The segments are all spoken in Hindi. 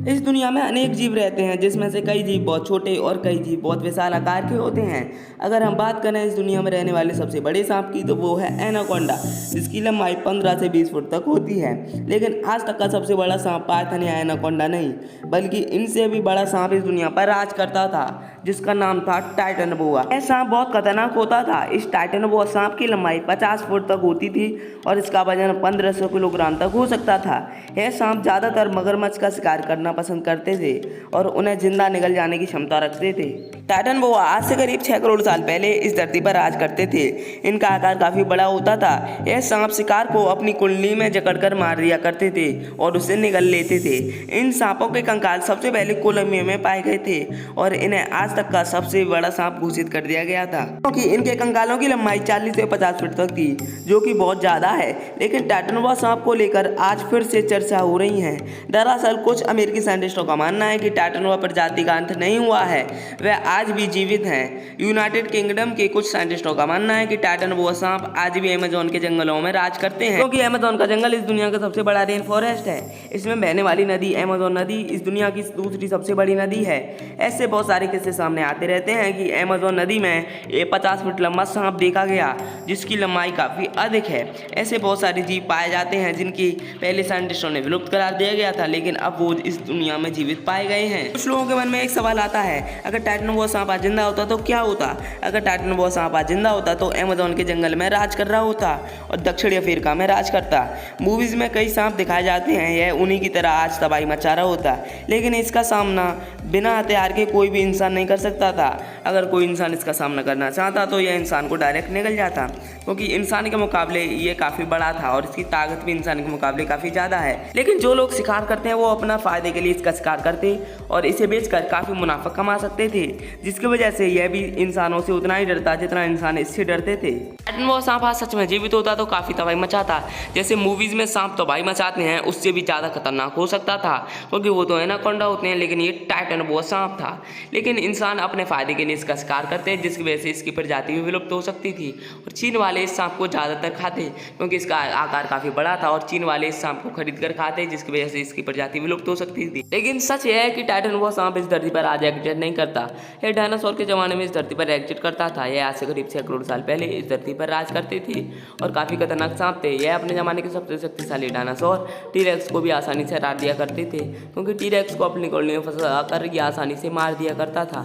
इस दुनिया में अनेक जीव रहते हैं, जिसमें से कई जीव बहुत छोटे और कई जीव बहुत विशाल आकार के होते हैं। अगर हम बात करें इस दुनिया में रहने वाले सबसे बड़े सांप की, तो वो है एनाकोंडा, जिसकी लंबाई 15 से 20 फुट तक होती है। लेकिन आज तक का सबसे बड़ा सांप पाइथन या एनाकोंडा नहीं, बल्कि इनसे भी बड़ा सांप इस दुनिया पर राज करता था, जिसका नाम था टाइटनबोआ। यह सांप बहुत खतरनाक होता था। इस टाइटनबोआ सांप की लंबाई 50 फुट तक होती थी और इसका वजन 1500 किलोग्राम तक हो सकता था। यह सांप ज़्यादातर मगरमच्छ का शिकार करना पसंद करते थे और उन्हें जिंदा निगल जाने की क्षमता रखते थे। टाइटनबोआ आज से करीब 6 करोड़ साल पहले इस धरती पर राज करते थे। इनका आकार काफी बड़ा होता था। यह सांप शिकार को अपनी कुंडली में जकड़कर मार दिया करते थे और उसे निगल लेते थे। इन सांपों के कंकाल सबसे पहले कोलंबिया में पाए गए थे और इन्हें आज तक का सबसे बड़ा सांप घोषित कर दिया गया था, क्योंकि इनके कंकालों की लंबाई 40 से 50 फीट तक थी, जो कि बहुत ज्यादा है। लेकिन टाइटनबोआ सांप को लेकर आज फिर से चर्चा हो रही है। दरअसल कुछ अमेरिकी साइंटिस्टों का मानना है कि टाइटनबोआ प्रजाति का अंत नहीं हुआ है, वह आज भी जीवित हैं। यूनाइटेड किंगडम के कुछ साइंटिस्टों का मानना है कि टाइटनबोआ सांप आज भी अमेज़न के जंगलों में राज करते हैं, क्योंकि अमेज़न का जंगल इस दुनिया का सबसे बड़ा रेन फॉरेस्ट है। इसमें बहने वाली नदी अमेज़न नदी इस दुनिया की दूसरी सबसे बड़ी नदी है। ऐसे बहुत सारे किस्से सामने आते रहते हैं कि अमेज़न नदी में एक 50 फुट लंबा सांप देखा गया, जिसकी लंबाई काफ़ी अधिक है। ऐसे बहुत सारे जीव पाए जाते हैं जिनकी पहले साइंटिस्टों ने विलुप्त करार दिया गया था, लेकिन अब वो इस दुनिया में जीवित पाए गए हैं। कुछ लोगों के मन में एक सवाल आता है, अगर टाइटनबोआ सांप आज जिंदा होता तो क्या होता? अगर टाइटनबोआ सांप आज जिंदा होता तो अमेज़न के जंगल में राज कर रहा होता और दक्षिण अफ्रीका में राज करता। मूवीज में कई सांप दिखाए जाते हैं, यह उन्हीं की तरह आज तबाही मचा रहा होता, लेकिन इसका सामना बिना हथियार के कोई भी इंसान नहीं कर सकता था। अगर कोई इंसान इसका सामना करना चाहता तो यह इंसान को डायरेक्ट निगल जाता, क्योंकि इंसान के मुकाबले ये काफ़ी बड़ा था और इसकी ताकत भी इंसान के मुकाबले काफ़ी ज़्यादा है। लेकिन जो लोग शिकार करते हैं वो अपना फ़ायदे के लिए इसका शिकार करते और इसे बेचकर काफ़ी मुनाफा कमा सकते थे, जिसकी वजह से यह भी इंसानों से उतना ही डरता जितना इंसान इससे डरते थे। टाइटनबोआ सांप आज सच में जीवित होता तो काफ़ी तबाही मचाता। जैसे मूवीज़ में सांप तबाही मचाते हैं, उससे भी ज़्यादा खतरनाक हो सकता था, क्योंकि वो तो एनाकोंडा होते हैं, लेकिन ये टाइटनबोआ सांप था। लेकिन इंसान अपने फ़ायदे के लिए इसका शिकार करते हैं, जिसकी वजह से इसकी प्रजाति भी विलुप्त हो सकती थी। और चीन वाले इस सांप को ज़्यादातर खाते, क्योंकि इसका आकार काफ़ी बड़ा था और चीन वाले इस सांप को खरीद कर खाते, जिसकी वजह से इसकी प्रजाति विलुप्त हो सकती थी। लेकिन सच यह है कि टाइटनबोआ सांप इस धरती पर आज एग्जिस्ट नहीं करता। यह डायनासोर के ज़माने में इस धरती पर एग्जिस्ट करता था। यह आज से करीब 6 करोड़ साल पहले इस धरती पर राज करते थे और काफ़ी खतरनाक सांप थे। यह अपने ज़माने के सबसे शक्तिशाली डायनासोर टीरेक्स को भी आसानी से हरा दिया करते थे, क्योंकि टीरेक्स को अपनी कॉलोनी में फंसा कर ये आसानी से मार दिया करता था।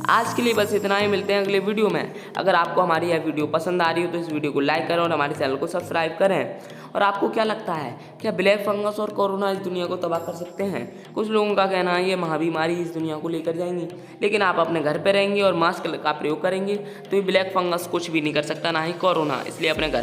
आज के लिए बस इतना ही, मिलते हैं अगले वीडियो में। अगर आपको हमारी यह वीडियो पसंद आ रही हो तो इस वीडियो को लाइक करें और हमारे चैनल को सब्सक्राइब करें। और आपको क्या लगता है, क्या ब्लैक फंगस और कोरोना इस दुनिया को तबाह कर सकते हैं? कुछ लोगों का कहना है ये महाबीमारी इस दुनिया को लेकर जाएंगी, लेकिन आप अपने घर पे रहेंगे और मास्क का प्रयोग करेंगे तो ये ब्लैक फंगस कुछ भी नहीं कर सकता, ना ही कोरोना। इसलिए अपने घर